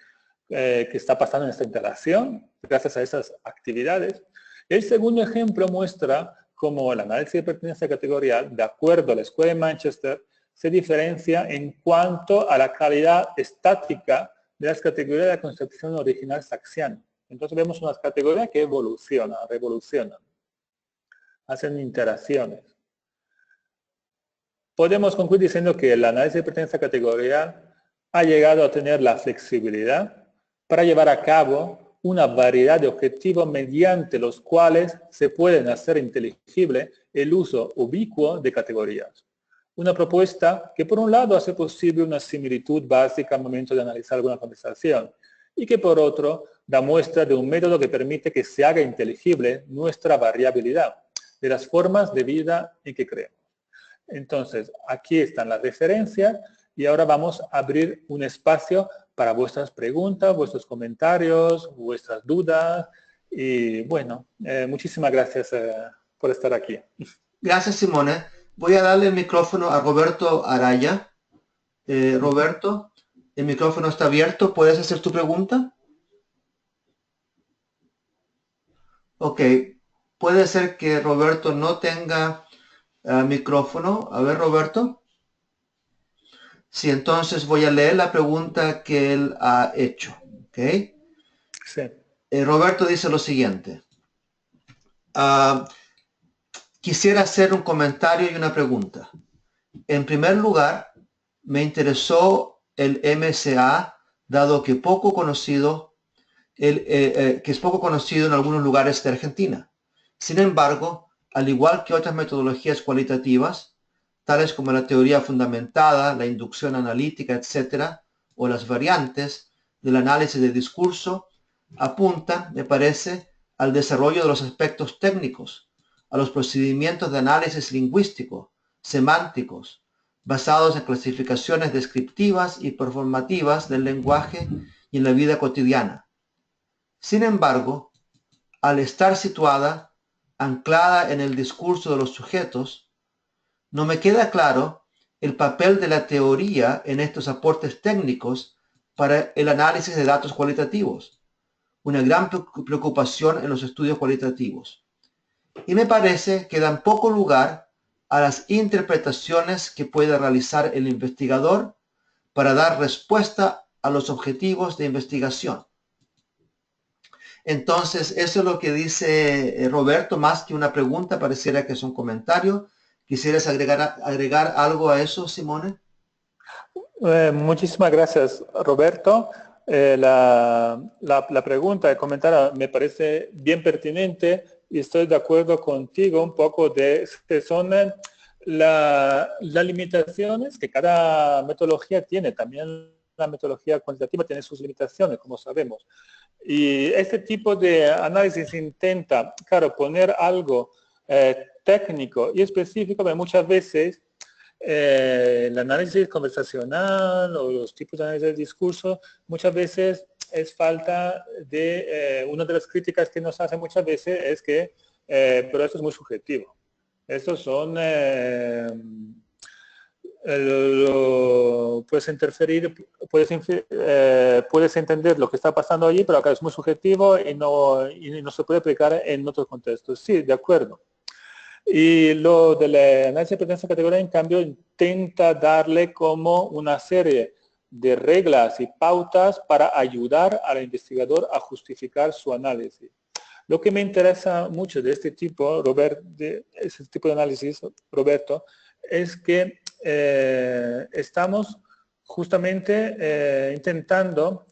qué está pasando en esta interacción gracias a esas actividades. El segundo ejemplo muestra cómo el análisis de pertenencia categorial, de acuerdo a la Escuela de Manchester, se diferencia en cuanto a la calidad estática de las categorías de la concepción original saxiana. Entonces vemos unas categorías que evolucionan, revolucionan, hacen interacciones. Podemos concluir diciendo que el análisis de pertenencia categorial ha llegado a tener la flexibilidad para llevar a cabo una variedad de objetivos mediante los cuales se pueden hacer inteligible el uso ubicuo de categorías. una propuesta que por un lado hace posible una similitud básica al momento de analizar alguna conversación y que por otro da muestra de un método que permite que se haga inteligible nuestra variabilidad de las formas de vida en que creemos. Entonces, aquí están las referencias y ahora vamos a abrir un espacio para vuestras preguntas, vuestros comentarios, vuestras dudas. Y bueno, muchísimas gracias por estar aquí. Gracias, Simone. Voy a darle el micrófono a Roberto Araya. Roberto, el micrófono está abierto. ¿Puedes hacer tu pregunta? Ok. Puede ser que Roberto no tenga micrófono. A ver, Roberto. Sí, entonces voy a leer la pregunta que él ha hecho. ¿Ok? Sí. Roberto dice lo siguiente. Quisiera hacer un comentario y una pregunta. En primer lugar, me interesó el MCA, dado que que es poco conocido en algunos lugares de Argentina. Sin embargo, al igual que otras metodologías cualitativas, tales como la teoría fundamentada, la inducción analítica, etc., o las variantes del análisis de discurso, apuntan, me parece, al desarrollo de los aspectos técnicos, a los procedimientos de análisis lingüístico, semánticos, basados en clasificaciones descriptivas y performativas del lenguaje y en la vida cotidiana. Sin embargo, al estar situada, anclada en el discurso de los sujetos, no me queda claro el papel de la teoría en estos aportes técnicos para el análisis de datos cualitativos, una gran preocupación en los estudios cualitativos. Y me parece que dan poco lugar a las interpretaciones que puede realizar el investigador para dar respuesta a los objetivos de investigación. Entonces, eso es lo que dice Roberto, más que una pregunta, pareciera que es un comentario. ¿Quisieras agregar algo a eso, Simone? Muchísimas gracias, Roberto. La pregunta, el comentario me parece bien pertinente y estoy de acuerdo contigo un poco de que son las limitaciones que cada metodología tiene. También la metodología cuantitativa tiene sus limitaciones, como sabemos. Y este tipo de análisis intenta, claro, poner algo técnico y específico, pero muchas veces el análisis conversacional o los tipos de análisis del discurso muchas veces es falta de, una de las críticas que nos hacen muchas veces es que, pero esto es muy subjetivo. Estos son, puedes interferir, puedes entender lo que está pasando allí, pero acá es muy subjetivo y no se puede aplicar en otros contextos. Sí, de acuerdo. Y lo del análisis de pertenencia a categoría, en cambio, intenta darle como una serie de reglas y pautas para ayudar al investigador a justificar su análisis. Lo que me interesa mucho de este tipo, de ese tipo de análisis, Roberto, es que estamos justamente intentando,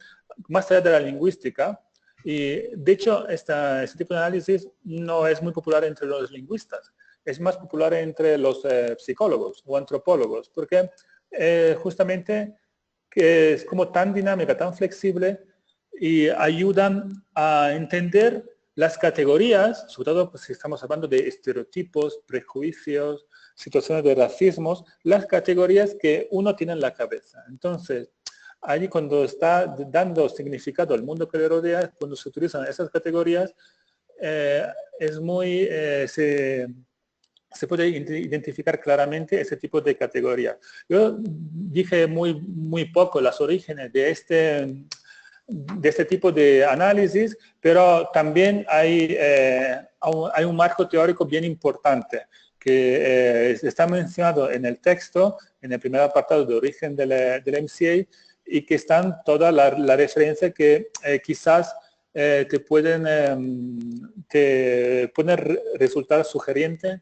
más allá de la lingüística, y de hecho este tipo de análisis no es muy popular entre los lingüistas, es más popular entre los psicólogos o antropólogos, porque justamente que es como tan dinámica, tan flexible y ayudan a entender las categorías, sobre todo pues, si estamos hablando de estereotipos, prejuicios, situaciones de racismos, las categorías que uno tiene en la cabeza. Entonces, allí cuando está dando significado al mundo que le rodea, cuando se utilizan esas categorías, es muy, se puede identificar claramente ese tipo de categorías. Yo dije muy poco los orígenes de este tipo de análisis, pero también hay un marco teórico bien importante que está mencionado en el texto, en el primer apartado de origen del MCA, y que están todas las referencias que quizás te pueden resultar sugerentes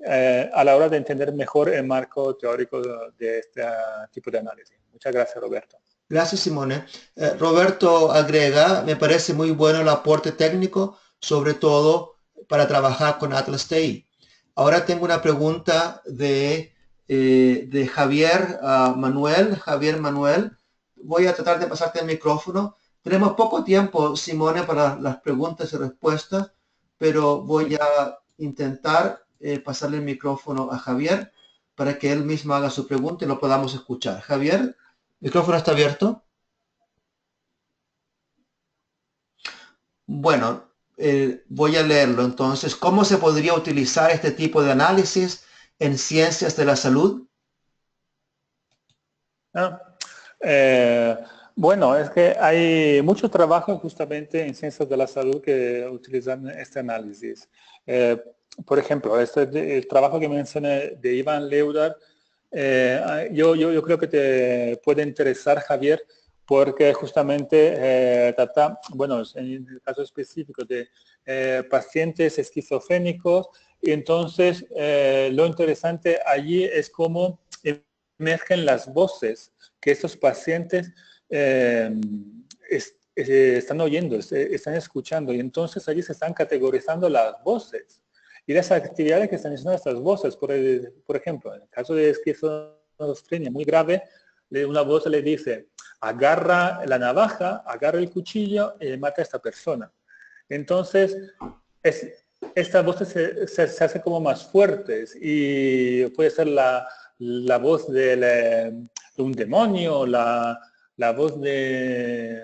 a la hora de entender mejor el marco teórico de este tipo de análisis. Muchas gracias, Roberto. Gracias, Simone. Roberto agrega, me parece muy bueno el aporte técnico, sobre todo para trabajar con Atlas TI. Ahora tengo una pregunta de de Javier Manuel. Javier Manuel, voy a tratar de pasarte el micrófono. Tenemos poco tiempo, Simone, para las preguntas y respuestas, pero voy a intentar pasarle el micrófono a Javier para que él mismo haga su pregunta y lo podamos escuchar. Javier, ¿el micrófono está abierto? Bueno, voy a leerlo entonces. ¿Cómo se podría utilizar este tipo de análisis en ciencias de la salud? Ah, eh, bueno, es que hay mucho trabajo justamente en ciencias de la salud que utilizan este análisis. Por ejemplo, el trabajo que mencioné de Ivan Leudar, yo creo que te puede interesar, Javier, porque justamente trata, bueno, en el caso específico de pacientes esquizofrénicos, y entonces lo interesante allí es cómo emergen las voces que estos pacientes están oyendo, están escuchando, y entonces allí se están categorizando las voces y las actividades que están haciendo estas voces. Por ejemplo, en el caso de esquizofrenia muy grave, una voz le dice, agarra la navaja, agarra el cuchillo y mata a esta persona. Entonces, estas voces se hacen como más fuertes y puede ser la voz de un demonio, la voz de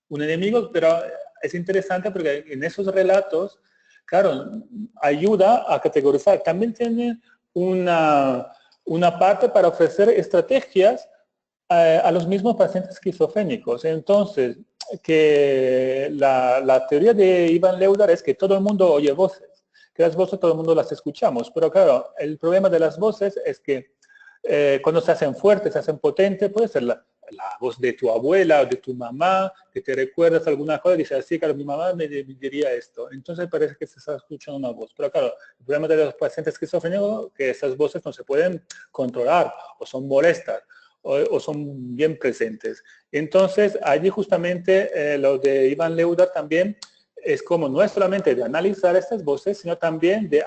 un enemigo, pero es interesante porque en esos relatos, claro, ayuda a categorizar. También tiene una parte para ofrecer estrategias a los mismos pacientes esquizofrénicos. Entonces, que la teoría de Ivan Leudar es que todo el mundo oye voces, que las voces todo el mundo las escuchamos, pero claro, el problema de las voces es que cuando se hacen fuertes, se hacen potentes, puede ser la voz de tu abuela o de tu mamá, que te recuerdas alguna cosa y dices, así, claro, mi mamá me diría esto. Entonces parece que se está escuchando una voz. Pero claro, el problema de los pacientes esquizofrénicos es que esas voces no se pueden controlar o son molestas o son bien presentes. Entonces, allí justamente lo de Ivan Leudar también es como no es solamente de analizar estas voces, sino también de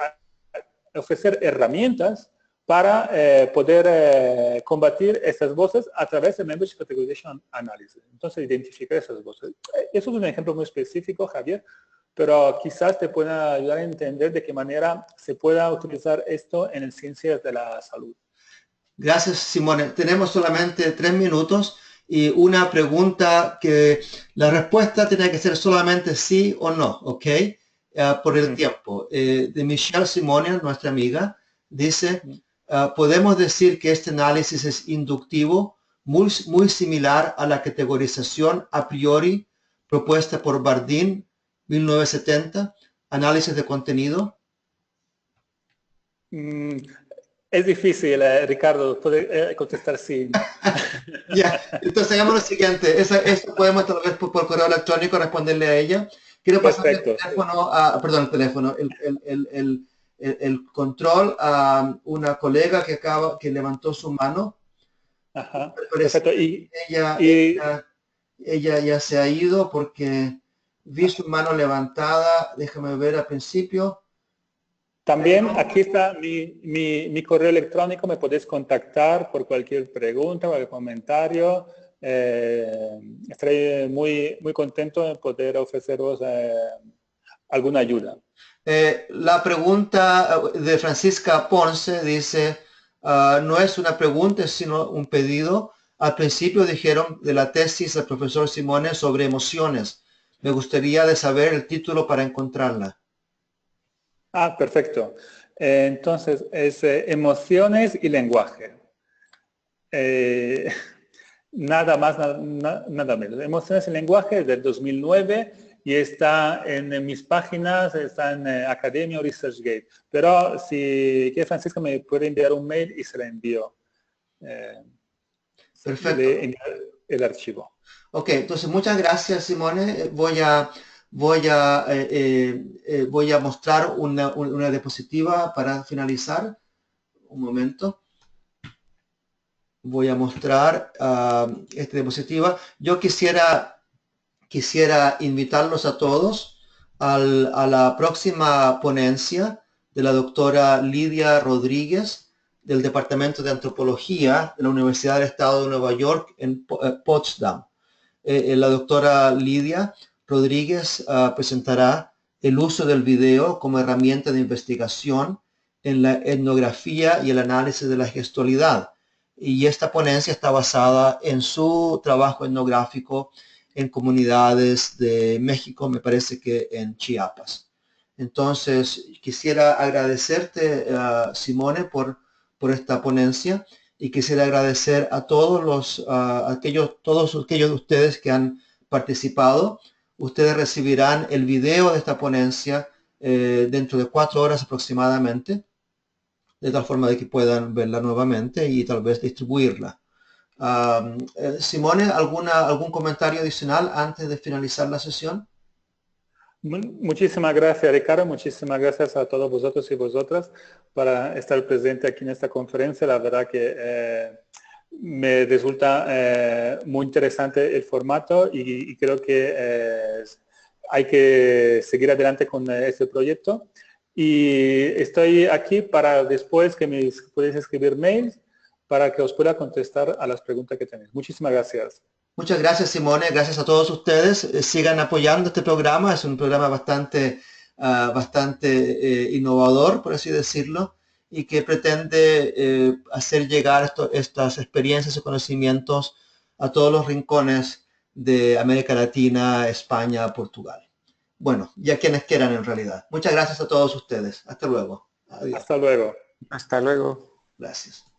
ofrecer herramientas para poder combatir estas voces a través de Membership Categorization Analysis. Entonces, identificar esas voces. Eso es un ejemplo muy específico, Javier, pero quizás te pueda ayudar a entender de qué manera se pueda utilizar esto en ciencias de la salud. Gracias, Simone. Tenemos solamente 3 minutos y una pregunta que la respuesta tiene que ser solamente sí o no, ¿ok? Por el tiempo. De Michelle Simone, nuestra amiga, dice, podemos decir que este análisis es inductivo, muy similar a la categorización a priori propuesta por Bardeen, 1970, análisis de contenido. Es difícil, Ricardo, poder contestar sí. Ya, entonces hagamos lo siguiente. Eso podemos tal vez por correo electrónico responderle a ella. Quiero pasar el Perfecto. teléfono perdón, el teléfono, el control a una colega que levantó su mano. Ajá, Parece perfecto. que ella ya se ha ido porque vi su mano levantada. Déjame ver al principio. También aquí está mi correo electrónico, me podéis contactar por cualquier pregunta, cualquier comentario. Estaré muy contento de poder ofreceros alguna ayuda. La pregunta de Francisca Ponce dice, no es una pregunta, sino un pedido. Al principio dijeron de la tesis del profesor Simone sobre emociones. Me gustaría de saber el título para encontrarla. Perfecto. Entonces, es emociones y lenguaje. Nada más, nada menos. Emociones y lenguaje es del 2009 y está en mis páginas, está en Academia o ResearchGate. Pero si quiere, Francisco, me puede enviar un mail y se la envío. Perfecto. El archivo. Ok, entonces muchas gracias, Simone. Voy a mostrar una diapositiva para finalizar. Un momento. Voy a mostrar esta diapositiva. Yo quisiera invitarlos a todos a la próxima ponencia de la doctora Lidia Rodríguez, del Departamento de Antropología de la Universidad del Estado de Nueva York en Potsdam. La doctora Lidia Rodríguez presentará el uso del video como herramienta de investigación en la etnografía y el análisis de la gestualidad. Y esta ponencia está basada en su trabajo etnográfico en comunidades de México, me parece que en Chiapas. Entonces, quisiera agradecerte, Simone, por esta ponencia y quisiera agradecer a todos aquellos de ustedes que han participado. Ustedes recibirán el video de esta ponencia dentro de 4 horas aproximadamente, de tal forma de que puedan verla nuevamente y tal vez distribuirla. Simone, ¿algún comentario adicional antes de finalizar la sesión? Muchísimas gracias, Ricardo. Muchísimas gracias a todos vosotros y vosotras para estar presente aquí en esta conferencia. La verdad que me resulta muy interesante el formato y creo que hay que seguir adelante con este proyecto. Y estoy aquí para después que me podéis escribir mails para que os pueda contestar a las preguntas que tenéis. Muchísimas gracias. Muchas gracias, Simone. Gracias a todos ustedes. Sigan apoyando este programa. Es un programa bastante innovador, por así decirlo, y que pretende hacer llegar estas experiencias y conocimientos a todos los rincones de América Latina, España, Portugal. Bueno, y a quienes quieran en realidad. Muchas gracias a todos ustedes. Hasta luego. Adiós. Hasta luego. Hasta luego. Gracias.